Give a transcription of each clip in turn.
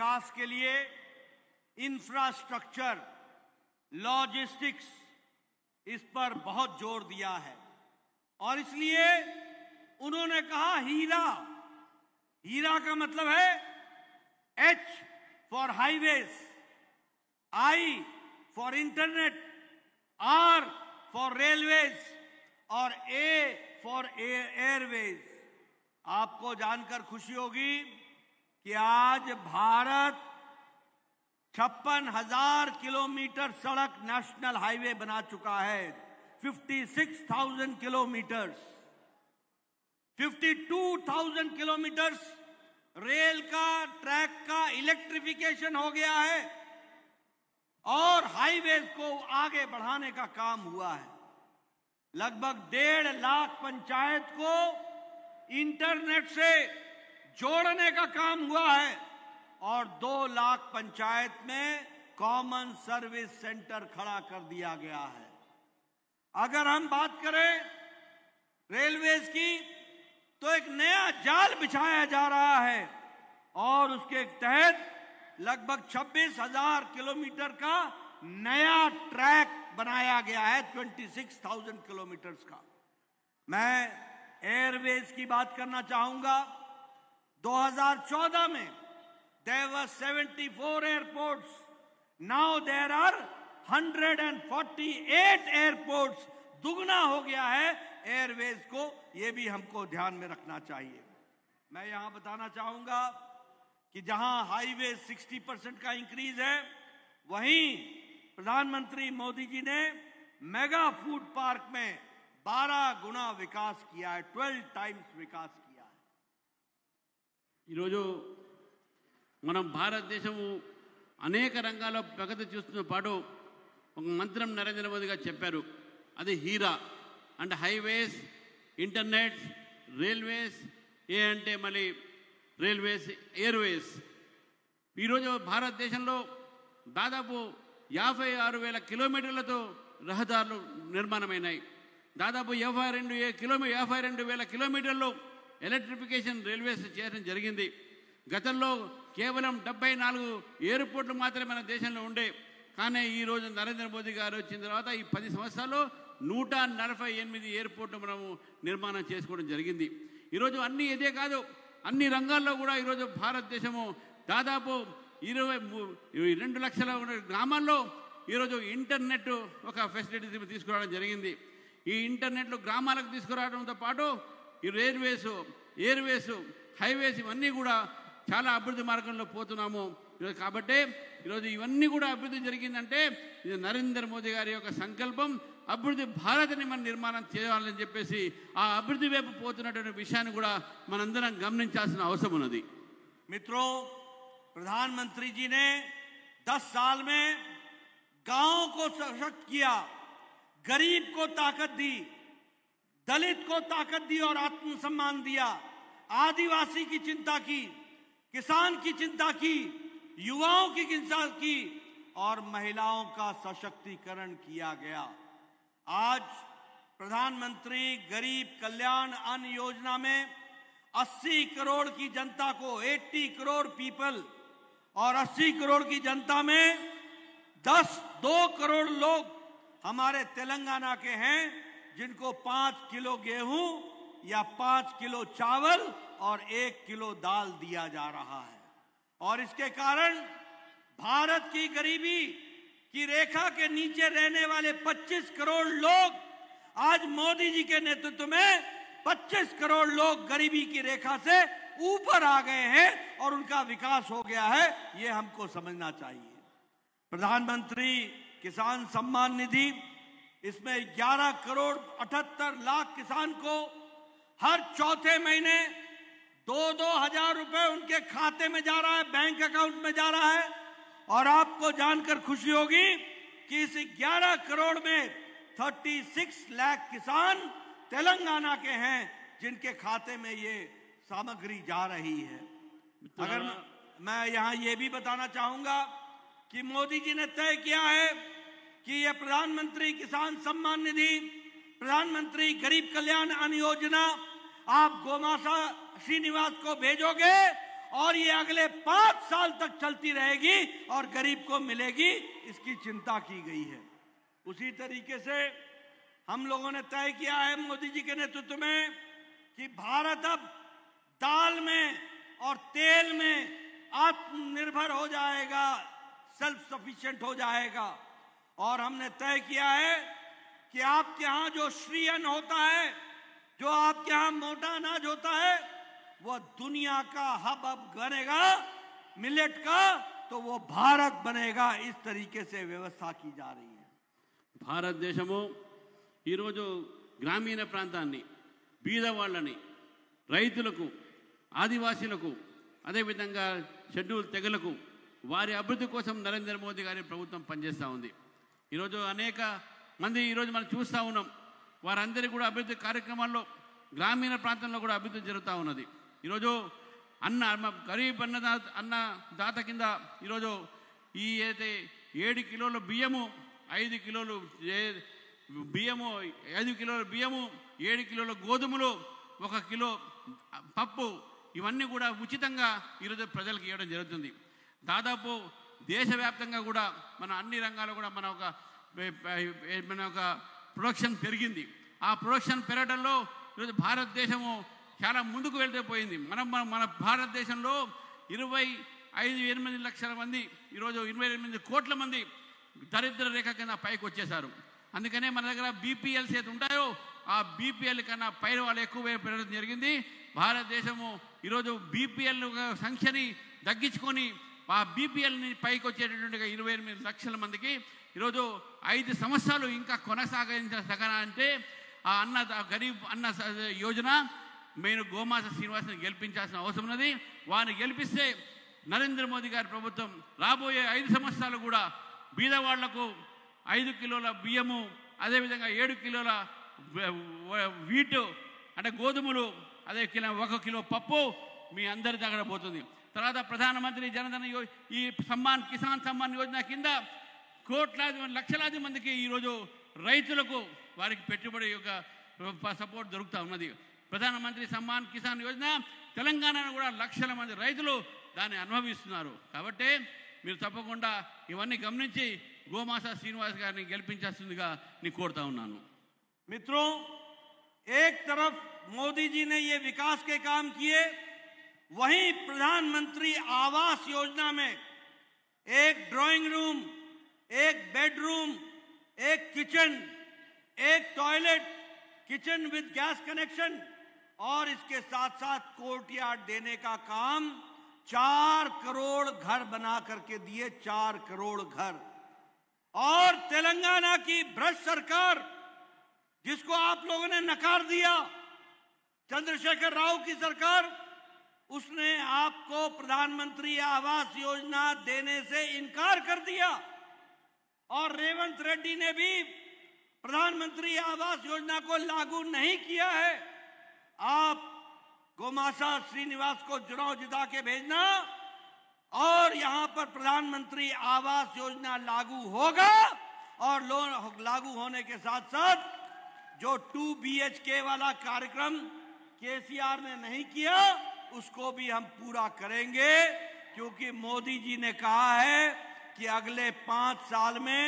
विकास के लिए infrastructure, logistics, इस पर बहुत जोर दिया है। और इसलिए उन्होंने कहा हीरा, हीरा का मतलब है H for highways, I for internet, R for railways और A फॉर एयरवेज। आपको जानकर खुशी होगी कि आज भारत 56,000 किलोमीटर सड़क नेशनल हाईवे बना चुका है, 56,000 किलोमीटर्स, 52,000 किलोमीटर्स रेल का, ट्रैक का इलेक्ट्रिफिकेशन हो गया है और हाईवेज को आगे बढ़ाने का काम हुआ है। लगभग 1.5 लाख पंचायत को इंटरनेट से जोड़ने का काम हुआ है और 2 लाख पंचायत में कॉमन सर्विस सेंटर खड़ा कर दिया गया है। अगर हम बात करें रेलवेज की, तो एक नया जाल बिछाया जा रहा है और उसके तहत लगभग 26,000 किलोमीटर का नया ट्रैक बनाया गया है, 26,000 किलोमीटर्स का। मैं एयरवेज की बात करना चाहूंगा। 2014 में there were 74 airports, now there are 148 airports, दुगना हो गया है एयरवेज को, ये भी हमको ध्यान में रखना चाहिए। मैं यहां बताना चाहूंगा कि जहां हाईवे 60% का इंक्रीज है, वहीं प्रधानमंत्री मोदी जी ने मेगा फूड पार्क में 12 गुना विकास किया है, 12 टाइम्स विकास किया है। ఈరోజు మనం భారతదేశము అనేక రంగాల్లో ప్రగతి చూస్తున్న పాటు ఒక మంత్రం నరేంద్ర మోదీ గారు చెప్పారు, అది హీరా. అంటే హైవేస్, ఇంటర్నెట్, రైల్వేస్, ఏ అంటే మళ్ళీ రైల్వేస్, ఎయిర్వేస్. ఈరోజు భారతదేశంలో దాదాపు 56,000 కిలోమీటర్లతో రహదారులు నిర్మాణమైనాయి. దాదాపు 52,000 కిలోమీటర్లు ఎలక్ట్రిఫికేషన్ రైల్వేస్ చేయడం జరిగింది. గతంలో కేవలం 74 ఎయిర్పోర్ట్లు మాత్రమే మన దేశంలో ఉండే. కానీ ఈరోజు నరేంద్ర మోదీ గారు వచ్చిన తర్వాత ఈ 10 సంవత్సరాల్లో 148 ఎయిర్పోర్ట్లు మనము నిర్మాణం చేసుకోవడం జరిగింది. ఈరోజు అన్ని ఇదే కాదు, అన్ని రంగాల్లో కూడా ఈరోజు భారతదేశము దాదాపు 22 లక్షల గ్రామాల్లో ఈరోజు ఇంటర్నెట్ ఒక ఫెసిలిటీస్ తీసుకురావడం జరిగింది. ఈ ఇంటర్నెట్లు గ్రామాలకు తీసుకురావడంతో పాటు ఈ రైల్వేస్, ఎయిర్వేస్, హైవేస్ ఇవన్నీ కూడా చాలా అభివృద్ధి మార్గంలో పోతున్నాము. కాబట్టి ఈరోజు ఇవన్నీ కూడా అభివృద్ధి జరిగిందంటే ఇది నరేంద్ర మోదీ గారి యొక్క సంకల్పం, అభివృద్ధి భారత్ని మనం నిర్మాణం చేయాలని చెప్పేసి ఆ అభివృద్ధి వైపు పోతున్నటువంటి విషయాన్ని కూడా మనందరం గమనించాల్సిన అవసరం ఉన్నది. मित्रों, प्रधानमंत्री जी ने 10 साल में गांव को सशक्त किया, गरीब को ताकत दी, दलित को ताकत दी और आत्मसम्मान दिया, आदिवासी की चिंता की, किसान की चिंता की, युवाओं की चिंता की और महिलाओं का सशक्तिकरण किया गया। आज प्रधानमंत्री गरीब कल्याण अन्न योजना में 80 करोड़ की जनता को, 80 करोड़ पीपल और 80 करोड़ की जनता में 2 करोड़ लोग हमारे तेलंगाना के हैं जिनको 5 किलो गेहूं या 5 किलो चावल और 1 किलो दाल दिया जा रहा है। और इसके कारण भारत की गरीबी की रेखा के नीचे रहने वाले 25 करोड़ लोग आज मोदी जी के नेतृत्व में 25 करोड़ लोग गरीबी की रेखा से ऊपर आ गए हैं और उनका विकास हो गया है, ये हमको समझना चाहिए। प्रधानमंत्री किसान सम्मान निधि, इसमें 11 करोड़ 78 लाख किसान को हर चौथे महीने 2-2 हजार रुपए उनके खाते में जा रहा है, बैंक अकाउंट में जा रहा है। और आपको जानकर खुशी होगी कि इस 11 करोड़ में 36 लाख किसान तेलंगाना के हैं जिनके खाते में ये सामग्री जा रही है। अगर मैं यहां ये भी बताना चाहूंगा कि मोदी जी ने तय किया है कि ये प्रधानमंत्री किसान सम्मान निधि, प्रधानमंत्री गरीब कल्याण अन्न योजना आप गोमाता श्रीनिवास को भेजोगे और ये अगले 5 साल तक चलती रहेगी और गरीब को मिलेगी, इसकी चिंता की गई है। उसी तरीके से हम लोगों ने तय किया है मोदी जी के नेतृत्व में कि भारत अब दाल में और तेल में आत्मनिर्भर हो जाएगा, सेल्फ सफिशिएंट हो जाएगा। और हमने तय किया है कि आपके यहाँ जो श्री अन्न होता है, जो आपके यहाँ मोटा अनाज होता है, वो दुनिया का हब अब बनेगा मिलेट का, तो वो भारत बनेगा। इस तरीके से व्यवस्था की जा रही है। భారతదేశము ఈరోజు గ్రామీణ ప్రాంతాన్ని, బీదవాళ్ళని, రైతులకు, ఆదివాసీలకు, అదేవిధంగా షెడ్యూల్ తెగలకు వారి అభివృద్ధి కోసం నరేంద్ర మోదీ గారి ప్రభుత్వం పనిచేస్తూ ఉంది. ఈరోజు అనేక మంది ఈరోజు మనం చూస్తూ ఉన్నాం, వారందరికీ కూడా అభివృద్ధి కార్యక్రమాల్లో గ్రామీణ ప్రాంతంలో కూడా అభివృద్ధి జరుగుతూ ఉన్నది. ఈరోజు గరీబ్ అన్నదాత కింద ఈరోజు ఈ అయితే 7 కిలోల బియ్యము, 5 కిలోలు బియ్యము, 5 కిలోల బియ్యము, 7 కిలోల గోధుమలు, 1 కిలో పప్పు, ఇవన్నీ కూడా ఉచితంగా ఈరోజు ప్రజలకు ఇవ్వడం జరుగుతుంది. దాదాపు దేశవ్యాప్తంగా కూడా మన అన్ని రంగాల్లో కూడా మన ఒక ప్రొడక్షన్ పెరిగింది. ఆ ప్రొడక్షన్ పెరగడంలో ఈరోజు భారతదేశము చాలా ముందుకు వెళ్తే పోయింది. మన భారతదేశంలో 28 లక్షల మంది, ఈరోజు 28 కోట్ల మంది దరిద్ర రేఖ కింద పైకి వచ్చేశారు. అందుకనే మన దగ్గర బీపీఎల్స్ ఏది ఉంటాయో ఆ బీపీఎల్ కన్నా పైన వాళ్ళు ఎక్కువ పెరగడం జరిగింది. భారతదేశము ఈరోజు బీపీఎల్ సంఖ్యని తగ్గించుకొని ఆ బీపీఎల్ని పైకి వచ్చేటటువంటిగా 28 లక్షల మందికి ఈరోజు 5 సంవత్సరాలు ఇంకా కొనసాగించాలంటే ఆ గరీబ్ అన్న యోజన నేను గోమాస శ్రీనివాస్ని గెలిపించాల్సిన అవసరం ఉన్నది. వారిని గెలిపిస్తే నరేంద్ర మోదీ గారి ప్రభుత్వం రాబోయే 5 సంవత్సరాలు కూడా బీదవాళ్లకు 5 కిలోల బియ్యము, అదేవిధంగా 7 కిలోల వీటు అంటే గోధుమలు, అదే 1 కిలో పప్పు మీ అందరి దగ్గర పోతుంది. తర్వాత ప్రధానమంత్రి జనధన ఈ కిసాన్ సమ్మాన్ యోజన కింద లక్షలాది మందికి ఈరోజు రైతులకు వారికి పెట్టుబడి యొక్క సపోర్ట్ దొరుకుతూ ఉన్నది. ప్రధానమంత్రి సమ్మాన్ కిసాన్ యోజన తెలంగాణలో కూడా లక్షల మంది రైతులు దాన్ని అనుభవిస్తున్నారు. కాబట్టి మీరు తప్పకుండా ఇవన్నీ గమనించి గోమాస శ్రీనివాస్ గారిని గెలిపించాల్సిందిగా నేను కోరుతా ఉన్నాను. मित्रों, एक तरफ मोदी जी ने ये विकास के काम किए, वहीं प्रधानमंत्री आवास योजना में एक ड्राइंग रूम, एक बेडरूम, एक किचन, एक toilet, kitchen with gas connection और इसके साथ साथ कोर्टयार्ड देने का काम 4 करोड़ घर बना करके दिए। 4 करोड़ घर। और तेलंगाना की भ्रष्ट सरकार, जिसको आप लोगों ने नकार दिया, चंद्रशेखर राव की सरकार, उसने आपको प्रधानमंत्री आवास योजना देने से इनकार कर दिया। और रेवंत रेड्डी ने भी प्रधानमंत्री आवास योजना को लागू नहीं किया है। आप गोमासा श्रीनिवास को चुनाव जिता के भेजना और यहां पर प्रधानमंत्री आवास योजना लागू होगा। और लागू होने के साथ साथ जो 2 BHK वाला कार्यक्रम केसीआर ने नहीं किया, उसको भी हम पूरा करेंगे, क्योंकि मोदी जी ने कहा है कि अगले 5 साल में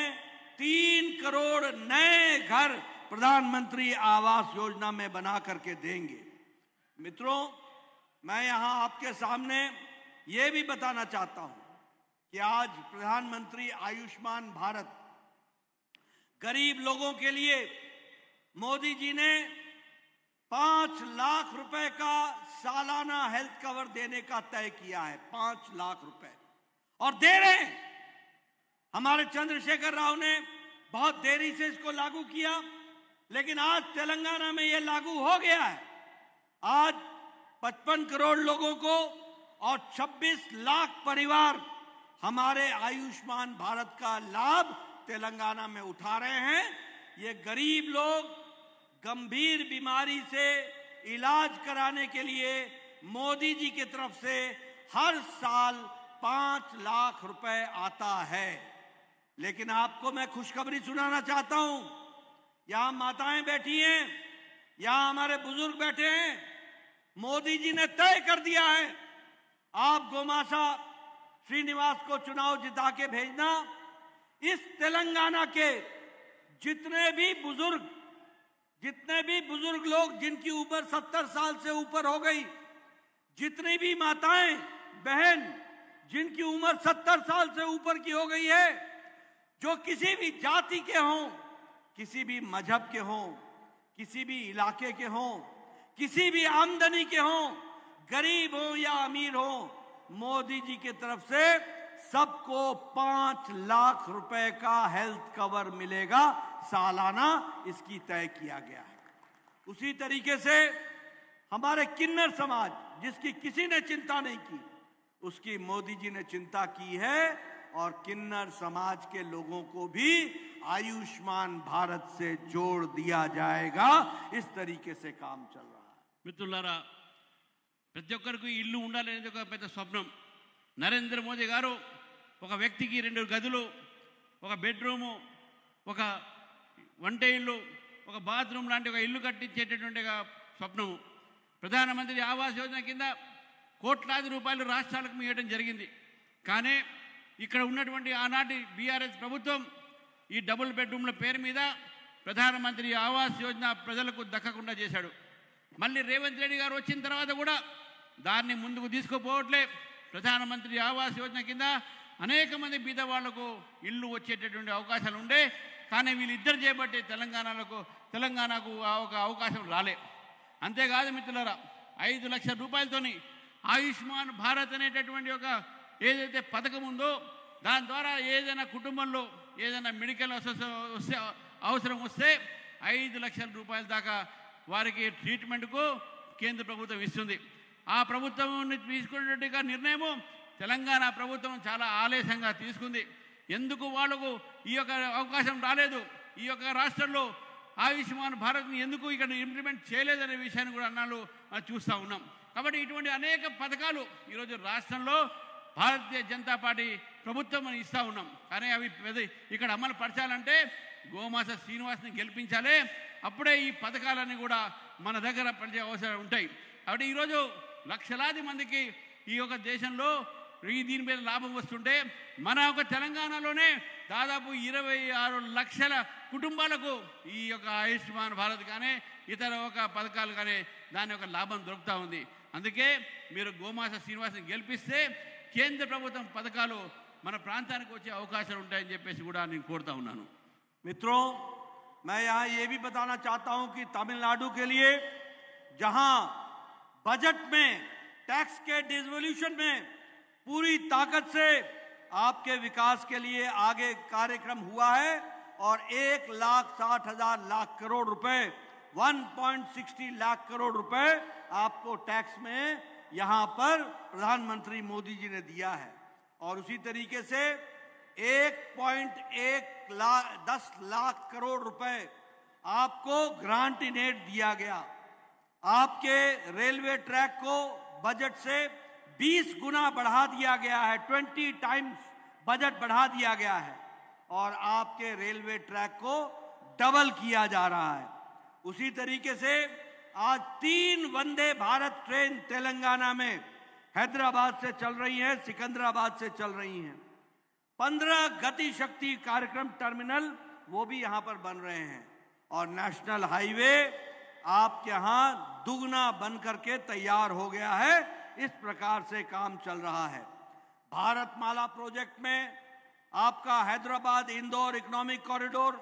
3 करोड़ नए घर प्रधानमंत्री आवास योजना में बना करके देंगे। मित्रों, मैं यहां आपके सामने ये भी बताना चाहता हूं कि आज प्रधानमंत्री आयुष्मान भारत गरीब लोगों के लिए मोदी जी ने 5 लाख रुपए का सालाना हेल्थ कवर देने का तय किया है। 5 लाख रुपए और दे रहे हैं। हमारे चंद्रशेखर राव ने बहुत देरी से इसको लागू किया, लेकिन आज तेलंगाना में यह लागू हो गया है। आज 55 करोड़ लोगों को और 26 लाख परिवार हमारे आयुष्मान भारत का लाभ तेलंगाना में उठा रहे हैं। ये गरीब लोग गंभीर बीमारी से इलाज कराने के लिए मोदी जी की तरफ से हर साल 5 लाख रुपए आता है। लेकिन आपको मैं खुशखबरी सुनाना चाहता हूं। यहां माताएं बैठी हैं, यहां हमारे बुजुर्ग बैठे हैं। मोदी जी ने तय कर दिया है आप गोमासा श्रीनिवास को चुनाव जिता के भेजना। इस तेलंगाना के जितने भी बुजुर्ग लोग जिनकी उम्र 70 साल से ऊपर हो गई, जितनी भी माताएं बहन जिनकी उम्र 70 साल से ऊपर की हो गई है, जो किसी भी जाति के हों, किसी भी मजहब के हों, किसी भी इलाके के हों, किसी भी आमदनी के हों, गरीब हो या अमीर हो, मोदी जी की तरफ से सबको 5 लाख रुपए का हेल्थ कवर मिलेगा सालाना, इसकी तय किया गया है। उसी तरीके से हमारे किन्नर समाज, जिसकी किसी ने चिंता नहीं की, उसकी मोदी जी ने चिंता की है और किन्नर समाज के लोगों को भी आयुष्मान भारत से जोड़ दिया जाएगा। इस तरीके से काम चल रहा है। మిత్రులారా, ప్రతి ఒక్కరికి ఇల్లు ఉండాలనేది ఒక పెద్ద స్వప్నం. నరేంద్ర మోదీ గారు ఒక వ్యక్తికి 2 గదులు, ఒక బెడ్రూము, ఒక వంట ఇల్లు, ఒక బాత్రూమ్ లాంటి ఒక ఇల్లు కట్టించేటటువంటి స్వప్నము. ప్రధానమంత్రి ఆవాస్ యోజన కింద కోట్లాది రూపాయలు రాష్ట్రాలకు ఇవ్వడం జరిగింది. కానీ ఇక్కడ ఉన్నటువంటి ఆనాటి బీఆర్ఎస్ ప్రభుత్వం ఈ డబుల్ బెడ్రూమ్ల పేరు మీద ప్రధానమంత్రి ఆవాస్ యోజన ప్రజలకు దక్కకుండా చేశాడు. మళ్ళీ రేవంత్ రెడ్డి గారు వచ్చిన తర్వాత కూడా దాన్ని ముందుకు తీసుకుపోవట్లే. ప్రధానమంత్రి ఆవాస్ యోజన కింద అనేక మంది బీద వాళ్లకు ఇల్లు వచ్చేటటువంటి అవకాశాలు ఉండే, కానీ వీళ్ళిద్దరు చేపట్టే తెలంగాణకు ఒక అవకాశం రాలే. అంతేకాదు మిత్రులారా, 5 లక్షల రూపాయలతోని ఆయుష్మాన్ భారత్ అనేటటువంటి ఒక ఏదైతే పథకం ఉందో, దాని ద్వారా ఏదైనా కుటుంబంలో ఏదైనా మెడికల్ అవసరం వస్తే 5 లక్షల రూపాయల దాకా వారికి ట్రీట్మెంట్కు కేంద్ర ప్రభుత్వం ఇస్తుంది. ఆ ప్రభుత్వం తీసుకున్నట్టుగా నిర్ణయము తెలంగాణ ప్రభుత్వం చాలా ఆలస్యంగా తీసుకుంది. ఎందుకు వాళ్లకు ఈ యొక్క అవకాశం రాలేదు, ఈ యొక్క రాష్ట్రంలో ఆయుష్మాన్ భారత్ని ఎందుకు ఇక్కడ ఇంప్లిమెంట్ చేయలేదనే విషయాన్ని కూడా అన్నాళ్ళు చూస్తూ ఉన్నాం. కాబట్టి ఇటువంటి అనేక పథకాలు ఈరోజు రాష్ట్రంలో భారతీయ జనతా పార్టీ ప్రభుత్వం మనం ఇస్తూ ఉన్నాం. కానీ అవి ఇక్కడ అమలు పరచాలంటే గోమాస శ్రీనివాస్ని గెలిపించాలి. అప్పుడే ఈ పథకాలన్నీ కూడా మన దగ్గర పనిచే అవసరం ఉంటాయి. కాబట్టి ఈరోజు లక్షలాది మందికి ఈ యొక్క దేశంలో దీని మీద లాభం వస్తుంటే, మన యొక్క తెలంగాణలోనే దాదాపు 26 లక్షల కుటుంబాలకు ఈ యొక్క ఆయుష్మాన్ భారత్ కానీ ఇతర ఒక పథకాలు కానీ దాని యొక్క లాభం దొరుకుతూ ఉంది. అందుకే మీరు గోమాస శ్రీనివాస్ని గెలిపిస్తే కేంద్ర ప్రభుత్వం పథకాలు మన ప్రాంతానికి వచ్చే అవకాశాలు ఉంటాయని చెప్పేసి కూడా నేను కోరుతా ఉన్నాను. मित्रों, मैं यहाँ ये भी बताना चाहता हूँ कि तमिलनाडु के लिए जहाँ बजट में टैक्स के डिवोल्यूशन में पूरी ताकत से आपके विकास के लिए आगे कार्यक्रम हुआ है और 1,60,000 करोड़ रुपए 1.60 लाख करोड़ रुपए आपको टैक्स में यहाँ पर प्रधानमंत्री मोदी जी ने दिया है। और उसी तरीके से 1.10 लाख करोड़ रुपए आपको ग्रांट इन एड दिया गया। आपके रेलवे ट्रैक को बजट से 20 गुना बढ़ा दिया गया है, 20 टाइम्स बजट बढ़ा दिया गया है और आपके रेलवे ट्रैक को डबल किया जा रहा है। उसी तरीके से आज 3 वंदे भारत ट्रेन तेलंगाना में हैदराबाद से चल रही हैं, सिकंदराबाद से चल रही हैं। 15 गति शक्ति कार्यक्रम टर्मिनल वो भी यहाँ पर बन रहे हैं और नेशनल हाईवे आपके यहाँ दुगना बन करके तैयार हो गया है। इस प्रकार से काम चल रहा है। भारतमाला प्रोजेक्ट में आपका Hyderabad Indore economic corridor,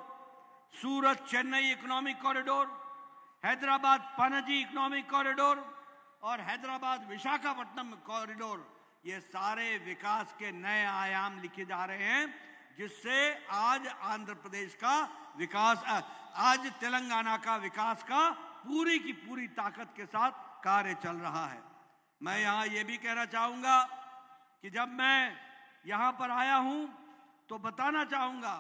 Surat Chennai economic corridor, Hyderabad Panaji economic corridor और हैदराबाद विशाखापट्टनम कॉरिडोर, ये सारे विकास के नए आयाम लिखे जा रहे हैं, जिससे आज आंध्र प्रदेश का विकास, आज तेलंगाना का विकास का पूरी की पूरी ताकत के साथ कार्य चल रहा है। मैं यहाँ ये भी कहना चाहूँगा कि जब मैं यहाँ पर आया हूँ तो बताना चाहूँगा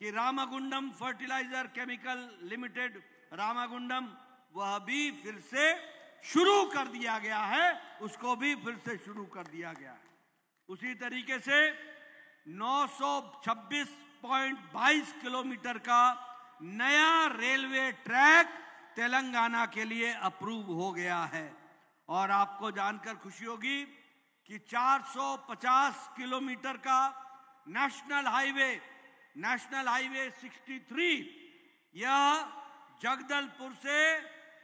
कि Ramagundam fertiliser chemical limited Ramagundam वह भी फिर से शुरू कर दिया गया है, उसको भी फिर से शुरू कर दिया गया है। उसी तरीके से 926.22 किलोमीटर का नया रेलवे ट्रैक तेलंगाना के लिए अप्रूव हो गया है। और आपको जानकर खुशी होगी कि 450 किलोमीटर का नेशनल हाईवे 63 यह जगदलपुर से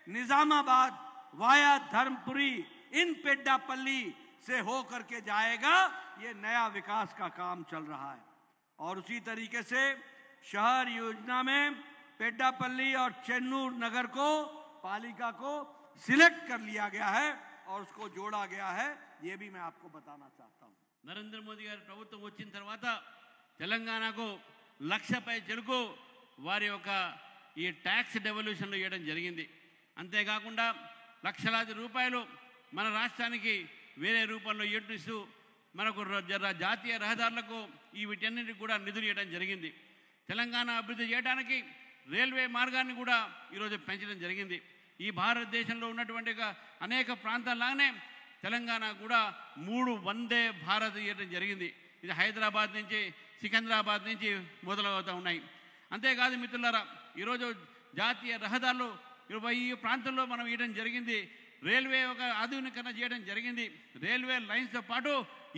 निजामाबाद वाया धर्मपुरी इन पेड्डापल्ली से होकर के जाएगा। ये नया विकास का काम चल रहा है। और उसी तरीके से शहर योजना में पेड्डापल्ली और चेन्नूर नगर को पालिका को सिलेक्ट कर लिया गया है और उसको जोड़ा गया है। ये भी मैं आपको बताना चाहता हूं। నరేంద్ర మోదీ గారి ప్రభుత్వం వచ్చిన తర్వాత తెలంగాణకు లక్షపై చెరుకు వారి యొక్క ఈ ట్యాక్స్ డెవల్యూషన్లు ఇవ్వడం జరిగింది. అంతేకాకుండా లక్షలాది రూపాయలు మన రాష్ట్రానికి వేరే రూపంలో ఇస్తూ మనకు జాతీయ రహదారులకు ఈ వీటన్నిటికి కూడా నిధులు ఇవ్వడం జరిగింది. తెలంగాణ అభివృద్ధి చేయడానికి రైల్వే మార్గాన్ని కూడా ఈరోజు పెంచడం జరిగింది. ఈ భారతదేశంలో ఉన్నటువంటి అనేక ప్రాంతాల్లాగానే తెలంగాణ కూడా 3 వందే భారత్ ఇవ్వడం జరిగింది. ఇది హైదరాబాద్ నుంచి సికింద్రాబాద్ నుంచి మొదలవుతూ ఉన్నాయి. అంతేకాదు మిత్రులారా, ఈరోజు జాతీయ రహదారులు ఈ ప్రాంతంలో మనం ఇవ్వడం జరిగింది. రైల్వే ఒక ఆధునీకరణ చేయడం జరిగింది. రైల్వే లైన్స్తో పాటు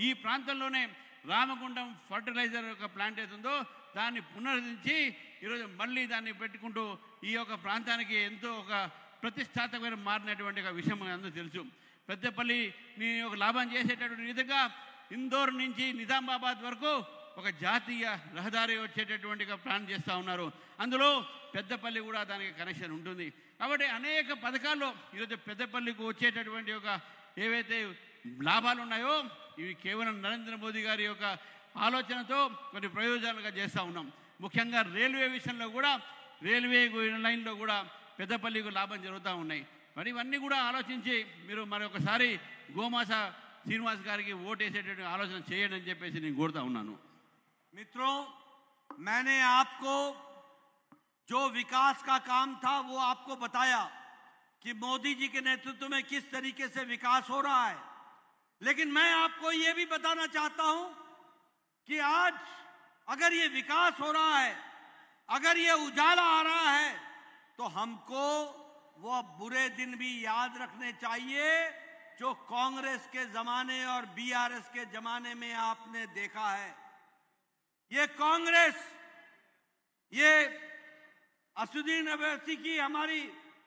ఈ ప్రాంతంలోనే రామగుండం ఫర్టిలైజర్ యొక్క ప్లాంట్ ఏతుందో దాన్ని పునరుద్ధరించి ఈరోజు మళ్ళీ దాన్ని పెట్టుకుంటూ ఈ యొక్క ప్రాంతానికి ఎంతో ఒక ప్రతిష్టాత్మకమైన మారినటువంటి ఒక విషయం అందరూ తెలుసు. పెద్దపల్లిని ఒక లాభం చేసేటటువంటి విధంగా ఇందోర్ నుంచి నిజామాబాద్ వరకు ఒక జాతీయ రహదారి వచ్చేటటువంటి ప్లాన్ చేస్తూ ఉన్నారు. అందులో పెద్దపల్లి కూడా దానికి కనెక్షన్ ఉంటుంది. కాబట్టి అనేక పథకాల్లో ఈరోజు పెద్దపల్లికి వచ్చేటటువంటి ఒక ఏవైతే లాభాలు ఉన్నాయో ఇవి కేవలం నరేంద్ర మోదీ గారి యొక్క ఆలోచనతో కొన్ని ప్రయోజనాలుగా చేస్తూ ఉన్నాం. ముఖ్యంగా రైల్వే విషయంలో కూడా రైల్వే లైన్లో కూడా పెద్దపల్లికి లాభం జరుగుతూ ఉన్నాయి. మరి ఇవన్నీ కూడా ఆలోచించి మీరు మరొకసారి గోమాస శ్రీనివాస్ గారికి ఓటేసేటటువంటి ఆలోచన చేయండి అని చెప్పేసి నేను కోరుతా ఉన్నాను. मित्रों, मैंने आपको जो विकास का काम था वो आपको बताया कि मोदी जी के नेतृत्व में किस तरीके से विकास हो रहा है। लेकिन मैं आपको ये भी बताना चाहता हूं कि आज अगर ये विकास हो रहा है, अगर ये उजाला आ रहा है, तो हमको वो बुरे दिन भी याद रखने चाहिए जो कांग्रेस के जमाने और बीआरएस के जमाने में आपने देखा है। ये कांग्रेस, ये असदुद्दीन अवैसी की हमारी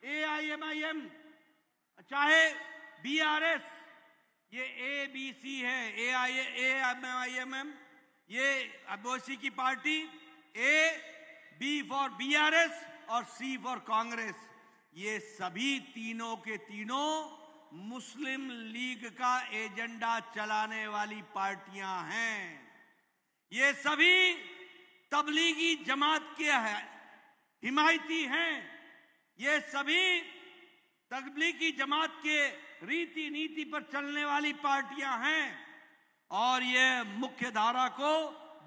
AIMIM, चाहे बीआरएस, ये ABC है, AIMIM, ये अवैसी की पार्टी, B फॉर बीआरएस और C फॉर कांग्रेस, ये सभी तीनों के तीनों मुस्लिम लीग का एजेंडा चलाने वाली पार्टियां हैं। ये सभी तबलीगी जमात के हिमायती हैं। ये सभी तबलीगी जमात के रीति नीति पर चलने वाली पार्टियां हैं और ये मुख्य धारा को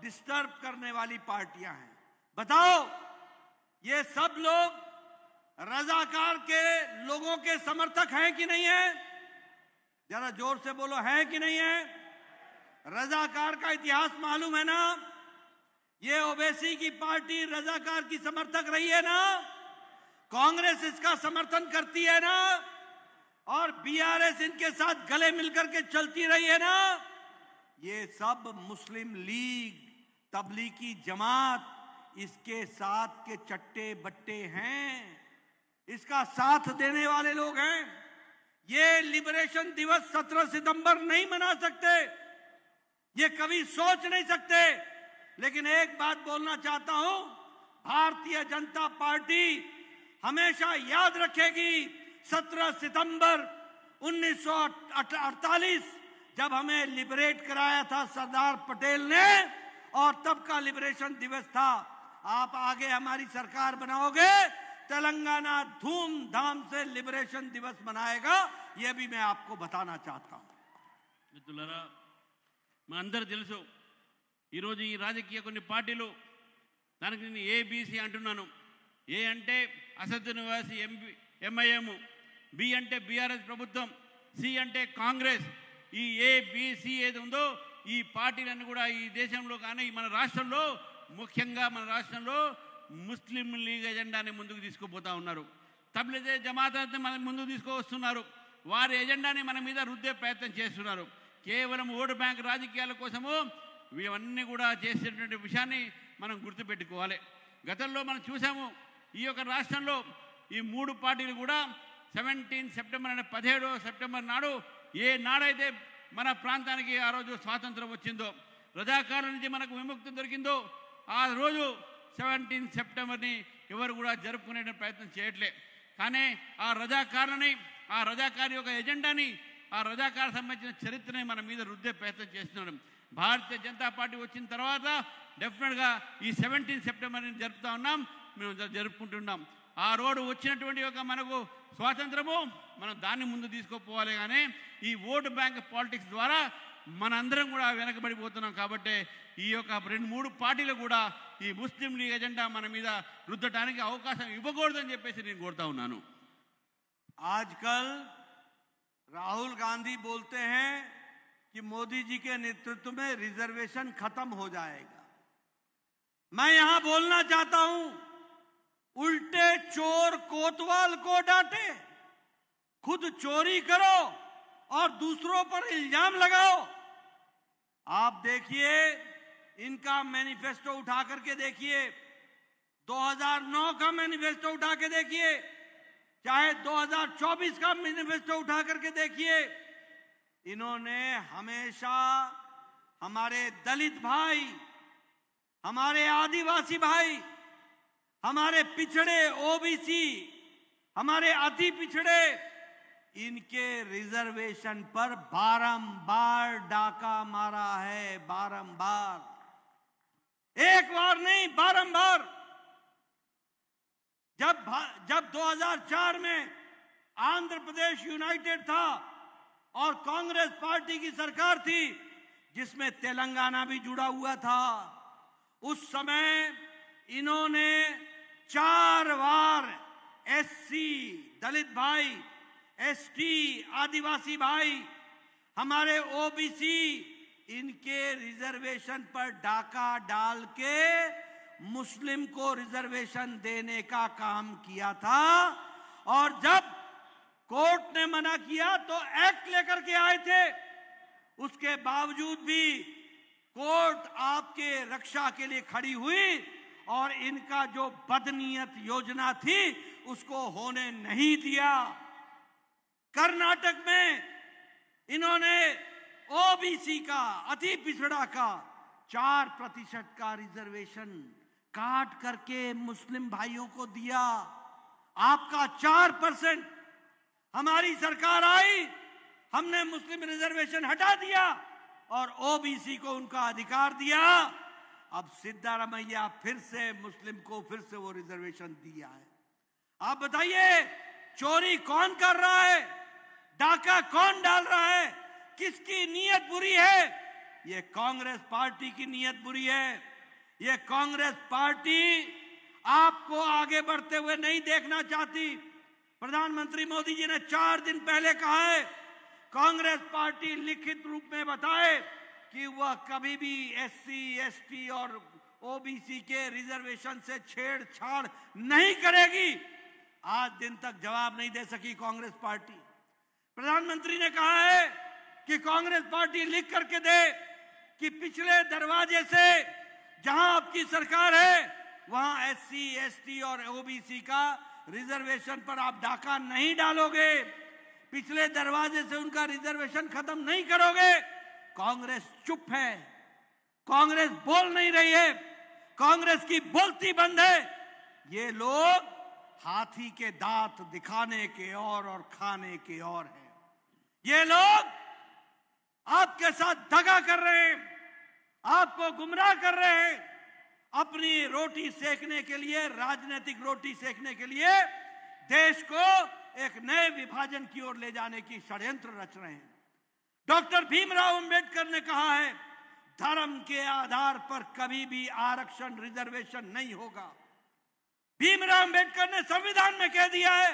डिस्टर्ब करने वाली पार्टियां हैं। बताओ, ये सब लोग रजाकार के लोगों के समर्थक हैं कि नहीं है? जरा जोर से बोलो, हैं कि नहीं है? रजाकार का इतिहास मालूम है ना? ये ओवैसी की पार्टी रजाकार की समर्थक रही है ना? कांग्रेस इसका समर्थन करती है ना? और बीआरएस इनके साथ गले मिलकर के चलती रही है ना? ये सब मुस्लिम लीग, तबलीगी जमात इसके साथ के चट्टे बट्टे हैं, इसका साथ देने वाले लोग हैं। ये लिबरेशन दिवस 17 सितंबर नहीं मना सकते, ये कभी सोच नहीं सकते। लेकिन एक बात बोलना चाहता हूं, भारतीय जनता पार्टी हमेशा याद रखेगी 17 सितंबर 1948 जब हमें लिबरेट कराया था सरदार पटेल ने, और तब का लिबरेशन दिवस था। आप आगे हमारी सरकार बनाओगे, तेलंगाना धूमधाम से लिबरेशन दिवस मनाएगा, यह भी मैं आपको बताना चाहता हूं। మిత్రులారా, మనందరూ తెలుసు ఈరోజు ఈ రాజకీయ కొన్ని పార్టీలు, దానికి నేను ABC అంటున్నాను. ఏ అంటే అసదుద్దీన్ ఓవైసీ MIM, B అంటే BRS ప్రభుత్వం, C అంటే కాంగ్రెస్. ఈ ABC ఏది ఉందో ఈ పార్టీలన్నీ కూడా ఈ దేశంలో కానీ మన రాష్ట్రంలో, ముఖ్యంగా మన రాష్ట్రంలో ముస్లిం లీగ్ ఎజెండాని ముందుకు తీసుకుపోతా ఉన్నారు. తబ్లిగే జమాత్ మన ముందుకు తీసుకువస్తున్నారు. వారి ఎజెండాని మన మీద రుద్దే ప్రయత్నం చేస్తున్నారు. కేవలం ఓటు బ్యాంక్ రాజకీయాల కోసము ఇవన్నీ కూడా చేసేటువంటి విషయాన్ని మనం గుర్తుపెట్టుకోవాలి. గతంలో మనం చూసాము, ఈ యొక్క రాష్ట్రంలో ఈ 3 పార్టీలు కూడా 17 సెప్టెంబర్ అంటే 17 సెప్టెంబర్ నాడు ఏ నాడైతే మన ప్రాంతానికి ఆ రోజు స్వాతంత్రం వచ్చిందో, రజాకారుల నుంచి మనకు విముక్తి దొరికిందో, ఆ రోజు 17 సెప్టెంబర్ని ఎవరు కూడా జరుపుకునే ప్రయత్నం చేయట్లే. కానీ ఆ రజాకారులని, ఆ రజాకారు యొక్క ఎజెండాని, ఆ రజాకారు సంబంధించిన చరిత్రని మన మీద రుద్దే ప్రయత్నం చేస్తున్నాం. భారతీయ జనతా పార్టీ వచ్చిన తర్వాత డెఫినెట్గా ఈ 17 సెప్టెంబర్ని జరుపుతా ఉన్నాం, మేము జరుపుకుంటున్నాం. ఆ రోజు వచ్చినటువంటి ఒక మనకు స్వాతంత్రము మనం దాన్ని ముందు తీసుకుపోవాలి. కానీ ఈ ఓటు బ్యాంక్ పాలిటిక్స్ ద్వారా మనందరం కూడా వెనకబడిపోతున్నాం. కాబట్టి ఈ యొక్క 2-3 పార్టీలు కూడా ఈ ముస్లిం లీగ్ ఎజెండా మన మీద రుద్దటానికి అవకాశం ఇవ్వకూడదని చెప్పేసి నేను కోరుతా ఉన్నాను. आजकल राहुल गांधी बोलते हैं कि मोदी जी के नेतृत्व में रिजर्वेशन खत्म हो जाएगा. मैं यहां बोलना चाहता हूं, उल्टे चोर कोतवाल को डांटे, खुद चोरी करो और दूसरों पर इल्जाम लगाओ. आप देखिए, इनका मैनिफेस्टो उठा करके देखिए, 2009 का मैनिफेस्टो उठा के देखिए, चाहे 2024 का मैनिफेस्टो उठा करके देखिए. इन्होंने हमेशा हमारे दलित भाई, हमारे आदिवासी भाई, हमारे पिछड़े ओबीसी, हमारे अति पिछड़े, इनके रिजर्वेशन पर बारंबार डाका मारा है. बारंबार, एक बार नहीं, बारंबार. जब 2004 में आंध्र प्रदेश यूनाइटेड था और कांग्रेस पार्टी की सरकार थी जिसमें तेलंगाना भी जुड़ा हुआ था, उस समय इन्होंने 4 बार एससी दलित भाई, एसटी आदिवासी भाई, हमारे ओबीसी, इनके रिजर्वेशन पर डाका डाल के मुस्लिम को रिजर्वेशन देने का काम किया था. और जब कोर्ट ने मना किया तो एक्ट लेकर के आए थे. उसके बावजूद भी कोर्ट आपके रक्षा के लिए खड़ी हुई और इनका जो बदनीयत योजना थी उसको होने नहीं दिया. कर्नाटक में इन्होंने ओबीसी का, अति पिछड़ा का 4% का रिजर्वेशन काट करके मुस्लिम भाइयों को दिया. आपका 4%. हमारी सरकार आई, हमने मुस्लिम रिजर्वेशन हटा दिया और ओबीसी को उनका अधिकार दिया. अब सिद्धारमैया फिर से मुस्लिम को फिर से वो रिजर्वेशन दिया है. आप बताइए, चोरी कौन कर रहा है? डाका कौन डाल रहा है? किसकी नीयत बुरी है? ये कांग्रेस पार्टी की नीयत बुरी है. ये कांग्रेस पार्टी आपको आगे बढ़ते हुए नहीं देखना चाहती. प्रधानमंत्री मोदी जी ने 4 दिन पहले कहा है, कांग्रेस पार्टी लिखित रूप में बताए कि वह कभी भी एससी, एसटी और ओबीसी के रिजर्वेशन से छेड़छाड़ नहीं करेगी. आज दिन तक जवाब नहीं दे सकी कांग्रेस पार्टी. प्रधानमंत्री ने कहा है कि कांग्रेस पार्टी लिख करके दे कि पिछले दरवाजे से जहां आपकी सरकार है वहां एससी, एसटी और ओबीसी का रिजर्वेशन पर आप डाका नहीं डालोगे, पिछले दरवाजे से उनका रिजर्वेशन खत्म नहीं करोगे. कांग्रेस चुप है, कांग्रेस बोल नहीं रही है, कांग्रेस की बोलती बंद है. ये लोग हाथी के दांत दिखाने के और खाने के और हैं. ये लोग आपके साथ दगा कर रहे हैं, आपको गुमराह कर रहे हैं. अपनी रोटी सेकने के लिए, राजनीतिक रोटी सेकने के लिए देश को एक नए विभाजन की ओर ले जाने की षड्यंत्र रच रहे हैं. डॉक्टर भीमराव अंबेडकर ने कहा है, धर्म के आधार पर कभी भी आरक्षण, रिजर्वेशन नहीं होगा. भीमराव अंबेडकर ने संविधान में कह दिया है.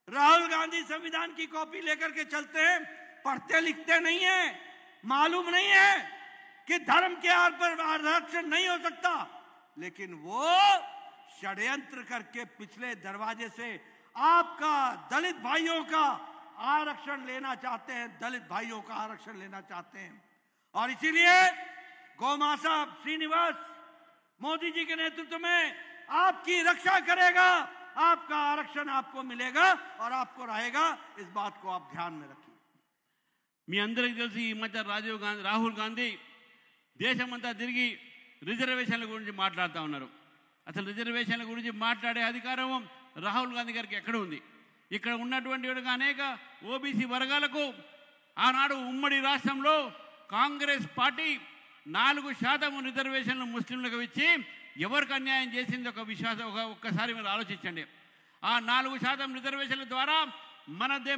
राहुल गांधी संविधान की कॉपी लेकर के चलते हैं, पढ़ते लिखते नहीं है, मालूम नहीं है कि धर्म के आधार पर आरक्षण नहीं हो सकता. लेकिन वो षड्यंत्र करके पिछले दरवाजे से आपका, दलित भाइयों का, आरक्षण लेना चाहते हैं, दलित भाइयों का आरक्षण लेना चाहते हैं। और इसीलिए गोमासा श्रीनिवास मोदी जी के नेतृत्व में आपकी रक्षा करेगा, आपका आरक्षण आपको मिलेगा और आपको रहेगा। इस बात को आप ध्यान में रखिए। మీ అందరికీ తెలిసి ఈ మధ్య రాహుల్ గాంధీ దేశమంతా తిరిగి రిజర్వేషన్ల గురించి మాట్లాడుతూ ఉన్నారు. అసలు రిజర్వేషన్ల గురించి మాట్లాడే అధికారం రాహుల్ గాంధీ గారికి ఎక్కడ ఉంది? ఇక్కడ ఉన్నటువంటి అనేక ఓబీసీ వర్గాలకు ఆనాడు ఉమ్మడి రాష్ట్రంలో కాంగ్రెస్ పార్టీ 4% రిజర్వేషన్లు ముస్లింలకు ఇచ్చి ఎవరికి అన్యాయం చేసింది ఒక్కసారి మీరు ఆలోచించండి. ఆ 4% రిజర్వేషన్ల ద్వారా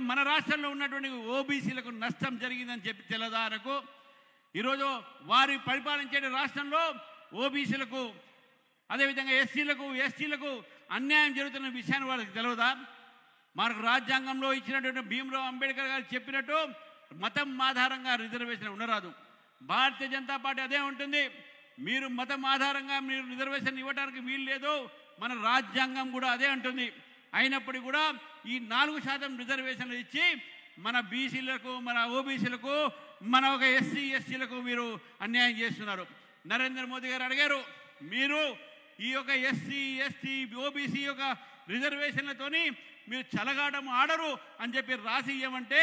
మన రాష్ట్రంలో ఉన్నటువంటి ఓబీసీలకు నష్టం జరిగిందని చెప్పి తెల్లదారకు ఈరోజు వారి పరిపాలించే రాష్ట్రంలో ఓబీసీలకు అదేవిధంగా ఎస్సీలకు ఎస్టీలకు అన్యాయం జరుగుతున్న విషయాన్ని వాళ్ళకి తెలియదా? మనకు రాజ్యాంగంలో ఇచ్చినటువంటి భీమరావు అంబేద్కర్ గారు చెప్పినట్టు మతం ఆధారంగా రిజర్వేషన్ ఉండరాదు. భారతీయ జనతా పార్టీ అదే ఉంటుంది. మీరు మతం ఆధారంగా మీరు రిజర్వేషన్ ఇవ్వడానికి వీలు లేదు. మన రాజ్యాంగం కూడా అదే అంటుంది. అయినప్పటికీ కూడా ఈ 4% రిజర్వేషన్లు ఇచ్చి మన బీసీలకు, మన ఓబీసీలకు, మన ఒక ఎస్సీ ఎస్టీలకు మీరు అన్యాయం చేస్తున్నారు. నరేంద్ర మోదీ గారు అడిగారు, మీరు ఈ యొక్క ఎస్సీ ఎస్టీ ఓబీసీ యొక్క రిజర్వేషన్లతోని మీరు చలగాటం ఆడరు అని చెప్పి రాసి ఇవ్వమంటే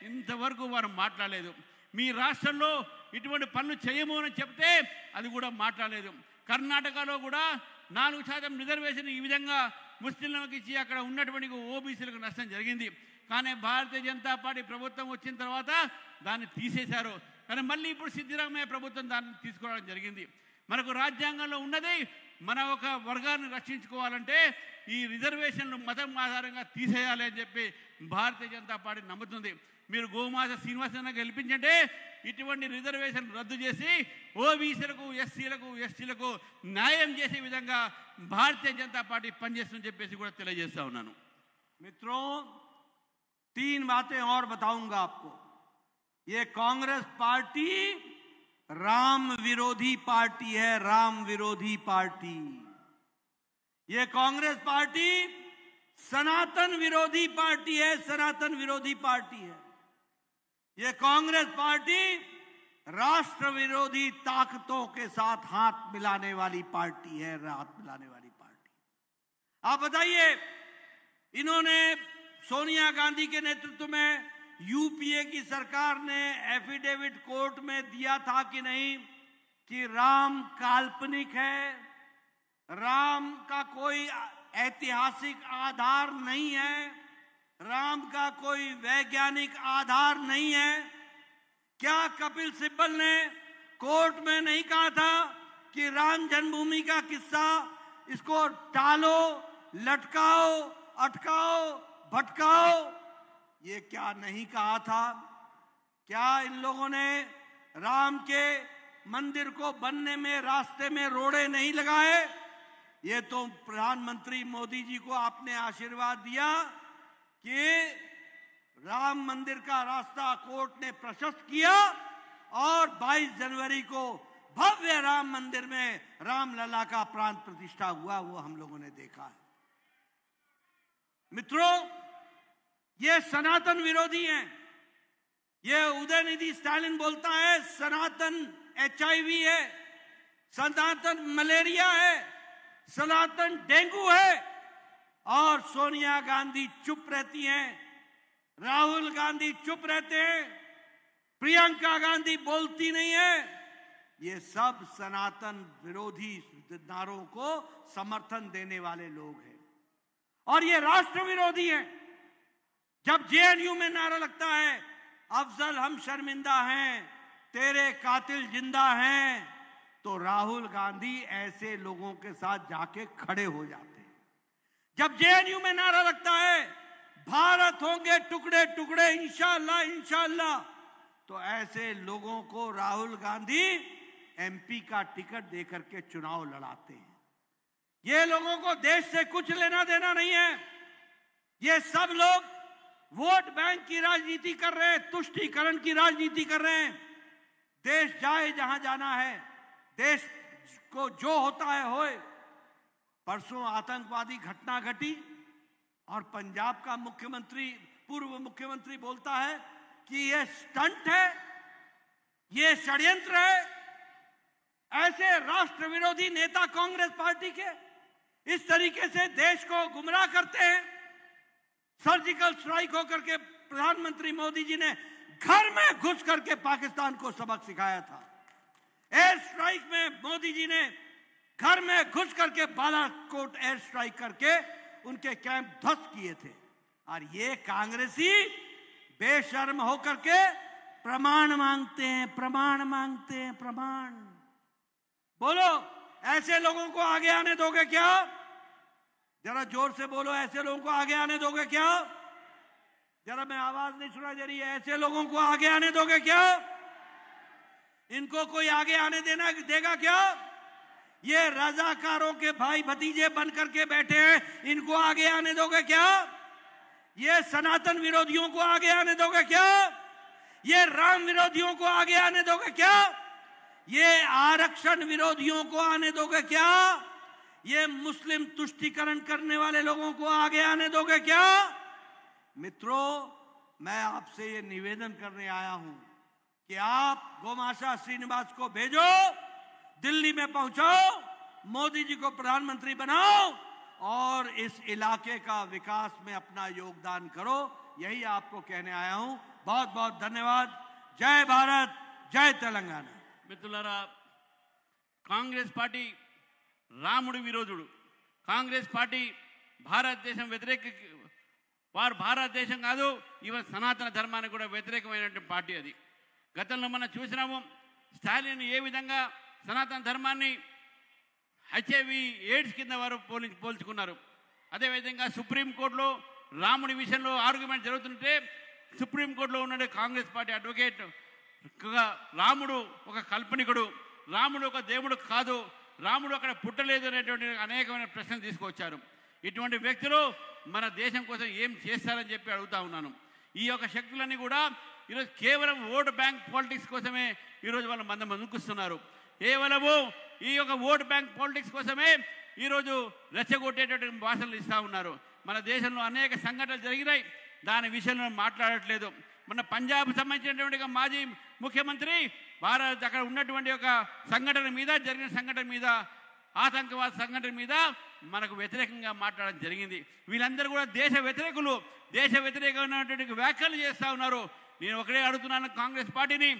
ఇంతవరకు వారు మాట్లాడలేదు. మీ రాష్ట్రంలో ఇటువంటి పనులు చేయము అని చెప్తే అది కూడా మాట్లాడలేదు. కర్ణాటకలో కూడా 4% రిజర్వేషన్ ఈ విధంగా ముస్లింలకు ఇచ్చి అక్కడ ఉన్నటువంటి ఓబీసీలకు నష్టం జరిగింది. కానీ భారతీయ జనతా పార్టీ ప్రభుత్వం వచ్చిన తర్వాత దాన్ని తీసేశారు. కానీ మళ్ళీ ఇప్పుడు సిద్ధరామయ్య ప్రభుత్వం దాన్ని తీసుకోవడం జరిగింది. మనకు రాజ్యాంగంలో ఉన్నది మన ఒక వర్గాన్ని రక్షించుకోవాలంటే ఈ రిజర్వేషన్లు మతం ఆధారంగా తీసేయాలి అని చెప్పి భారతీయ జనతా పార్టీ నమ్ముతుంది. మీరు గోమాత శ్రీనివాసన్న గెలిపించంటే ఇటువంటి రిజర్వేషన్ రద్దు చేసి ఓబీసీలకు ఎస్సీలకు ఎస్టీలకు న్యాయం చేసే విధంగా భారతీయ జనతా పార్టీ పనిచేస్తుందని చెప్పేసి కూడా తెలియజేస్తా ఉన్నాను. मित्रों, 3 बातें और बताऊंगा आपको। ये कांग्रेस पार्टी राम विरोधी पार्टी है, राम विरोधी पार्टी। ये कांग्रेस पार्टी सनातन विरोधी पार्टी है, सनातन विरोधी पार्टी है। ये कांग्रेस पार्टी राष्ट्र विरोधी ताकतों के साथ हाथ मिलाने वाली पार्टी है, हाथ मिलाने वाली पार्टी। आप बताइए, इन्होंने सोनिया गांधी के नेतृत्व में यूपीए की सरकार ने एफिडेविट कोर्ट में दिया था कि नहीं कि राम काल्पनिक है, राम का कोई ऐतिहासिक आधार नहीं है, राम का कोई वैज्ञानिक आधार नहीं है। क्या कपिल सिब्बल ने कोर्ट में नहीं कहा था कि राम जन्मभूमि का किस्सा इसको टालो, लटकाओ, अटकाओ, भटकाओ? ये क्या नहीं कहा था? क्या इन लोगों ने राम के मंदिर को बनने में रास्ते में रोड़े नहीं लगाए? ये तो प्रधानमंत्री मोदी जी को आपने आशीर्वाद दिया कि राम मंदिर का रास्ता कोर्ट ने प्रशस्त किया और 22 जनवरी को भव्य राम मंदिर में रामलला का प्राण प्रतिष्ठा हुआ, वो हम लोगों ने देखा है। मित्रों, ये सनातन विरोधी हैं। ये उदयनिधि स्टालिन बोलता है सनातन एचआईवी है, सनातन मलेरिया है, सनातन डेंगू है। और सोनिया गांधी चुप रहती हैं, राहुल गांधी चुप रहते हैं, प्रियंका गांधी बोलती नहीं है। ये सब सनातन विरोधी नारों को समर्थन देने वाले लोग हैं और ये राष्ट्र विरोधी हैं। जब जेएनयू में नारा लगता है अफजल हम शर्मिंदा हैं, तेरे कातिल जिंदा हैं, तो राहुल गांधी ऐसे लोगों के साथ जाके खड़े हो जाते हैं। जब जेएनयू में नारा लगता है भारत होंगे टुकड़े टुकड़े इंशाअल्लाह इंशाअल्लाह, तो ऐसे लोगों को राहुल गांधी एमपी का टिकट देकर के चुनाव लड़ाते हैं। ये लोगों को देश से कुछ लेना देना नहीं है। ये सब लोग वोट बैंक की राजनीति कर रहे हैं, तुष्टीकरण की राजनीति कर रहे हैं। देश जाए जहां जाना है, देश को जो होता है होए। परसों आतंकवादी घटना घटी और पंजाब का मुख्यमंत्री पूर्व मुख्यमंत्री बोलता है कि ये स्टंट है, ये षड्यंत्र है। ऐसे राष्ट्र विरोधी नेता कांग्रेस पार्टी के इस तरीके से देश को गुमराह करते हैं। सर्जिकल स्ट्राइक होकर के प्रधानमंत्री मोदी जी ने घर में घुस करके पाकिस्तान को सबक सिखाया था। एयर स्ट्राइक में मोदी जी ने घर में घुस करके बालाकोट एयर स्ट्राइक करके उनके कैंप ध्वस्त किए थे। और ये कांग्रेसी बेशर्म होकर के प्रमाण मांगते हैं, प्रमाण मांगते हैं, प्रमाण। बोलो, ऐसे लोगों को आगे आने दोगे क्या? जरा जोर से बोलो, ऐसे लोगों को आगे आने दोगे क्या? जरा मैं आवाज नहीं सुनाई दे रही है। ऐसे लोगों को आगे आने दोगे क्या? इनको कोई आगे आने देगा क्या? ये रजाकारों के भाई भतीजे बन करके बैठे हैं, इनको आगे आने दोगे क्या? ये सनातन विरोधियों को आगे आने दोगे क्या? ये राम विरोधियों को आगे आने दोगे क्या? ये आरक्षण विरोधियों को आने दोगे क्या? ये मुस्लिम तुष्टीकरण करने वाले लोगों को आगे आने दोगे क्या? मित्रों, मैं आपसे ये निवेदन करने आया हूं कि आप गोमाशा श्रीनिवास को भेजो, दिल्ली में पहुंचाओ, मोदी जी को प्रधानमंत्री बनाओ और इस इलाके का विकास में अपना योगदान करो। यही आपको कहने आया हूं। बहुत बहुत धन्यवाद। जय भारत, जय तेलंगाना। మిత్రులారా, కాంగ్రెస్ పార్టీ రాముడి విరోధుడు. కాంగ్రెస్ పార్టీ భారతదేశం వ్యతిరేక, వారు భారతదేశం కాదు, ఈవెన్ సనాతన ధర్మానికి కూడా వ్యతిరేకమైనటువంటి పార్టీ అది. గతంలో మనం చూసినాము, స్టాలిన్ ఏ విధంగా సనాతన ధర్మాన్ని హెచ్ఐవి ఎయిడ్స్ కింద వారు పోల్చుకున్నారు. అదేవిధంగా సుప్రీంకోర్టులో రాముడి విషయంలో ఆర్గ్యుమెంట్ జరుగుతుంటే సుప్రీంకోర్టులో ఉన్న కాంగ్రెస్ పార్టీ అడ్వకేట్ రాముడు ఒక కల్పనికుడు, రాముడు ఒక దేవుడు కాదు, రాముడు అక్కడ పుట్టలేదు అనేటువంటి అనేకమైన ప్రశ్నలు తీసుకొచ్చారు. ఇటువంటి వ్యక్తులు మన దేశం కోసం ఏం చేస్తారని చెప్పి అడుగుతా ఉన్నాను. ఈ యొక్క శక్తులన్నీ కూడా ఈరోజు కేవలం ఓటు బ్యాంక్ పాలిటిక్స్ కోసమే ఈరోజు వాళ్ళు ముందుకొస్తున్నారు. కేవలము ఈ యొక్క ఓటు బ్యాంక్ పాలిటిక్స్ కోసమే ఈరోజు రెచ్చగొట్టేటటువంటి భాషలు ఇస్తూ ఉన్నారు. మన దేశంలో అనేక సంఘటనలు జరిగినాయి, దాని విషయంలో మాట్లాడట్లేదు. మన పంజాబ్ సంబంధించినటువంటి మాజీ ముఖ్యమంత్రి అక్కడ ఉన్నటువంటి ఒక సంఘటన మీద, జరిగిన సంఘటన మీద, ఆతంకవాద సంఘటన మీద మనకు వ్యతిరేకంగా మాట్లాడడం జరిగింది. వీళ్ళందరూ కూడా దేశ వ్యతిరేకులు, దేశ వ్యతిరేకమైనటువంటి వ్యాఖ్యలు చేస్తూ ఉన్నారు. నేను ఒకటే అడుగుతున్నాను కాంగ్రెస్ పార్టీని,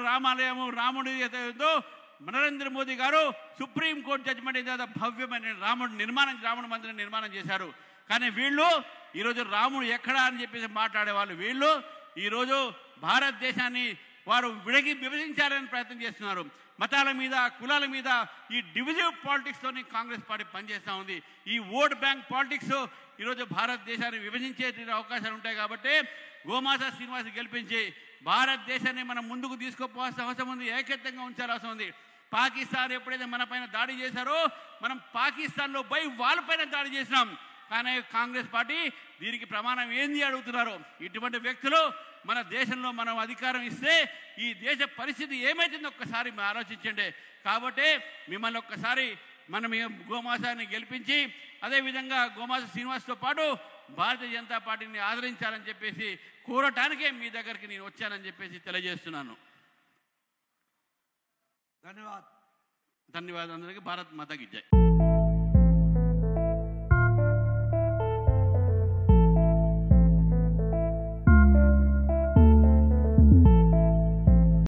రామాలయము రాముడి ఏదో నరేంద్ర మోదీ గారు సుప్రీంకోర్టు జడ్జిమెంట్ ఏదో భవ్యమైన రాముడి మందిరం నిర్మాణం చేశారు. కానీ వీళ్ళు ఈరోజు రాముడు ఎక్కడా అని చెప్పేసి మాట్లాడేవాళ్ళు వీళ్ళు ఈరోజు భారతదేశాన్ని వారు విభజించాలని ప్రయత్నం చేస్తున్నారు. మతాల మీద, కులాల మీద ఈ డివిజివ్ పాలిటిక్స్తోని కాంగ్రెస్ పార్టీ పనిచేస్తూ ఉంది. ఈ ఓట్ బ్యాంక్ పాలిటిక్స్ ఈరోజు భారతదేశాన్ని విభజించే అవకాశాలు ఉంటాయి. కాబట్టి గోమాసా శ్రీనివాస్ గెలిపించి భారతదేశాన్ని మనం ముందుకు తీసుకుపోవాల్సిన అవసరం ఉంది, ఏకత్వంగా ఉంచాల్సిన అవసరం ఉంది. పాకిస్తాన్ ఎప్పుడైతే మన పైన దాడి చేశారో మనం పాకిస్తాన్లో పోయి వాళ్ళపైన దాడి చేసినాం. కానీ కాంగ్రెస్ పార్టీ దీనికి ప్రమాణం ఏంది అడుగుతున్నారు. ఇటువంటి వ్యక్తులు మన దేశంలో మనం అధికారం ఇస్తే ఈ దేశ పరిస్థితి ఏమైతుందో ఒక్కసారి ఆలోచించండి. కాబట్టి మిమ్మల్ని ఒక్కసారి మనం గోమాసాన్ని గెలిపించి అదేవిధంగా గోమాసా శ్రీనివాస్తో పాటు భారతీయ జనతా పార్టీని ఆదరించాలని చెప్పేసి కోరటానికే మీ దగ్గరికి నేను వచ్చానని చెప్పేసి తెలియజేస్తున్నాను. ధన్యవాదాలు. అందరికీ. భారత్ మాతాకి జై.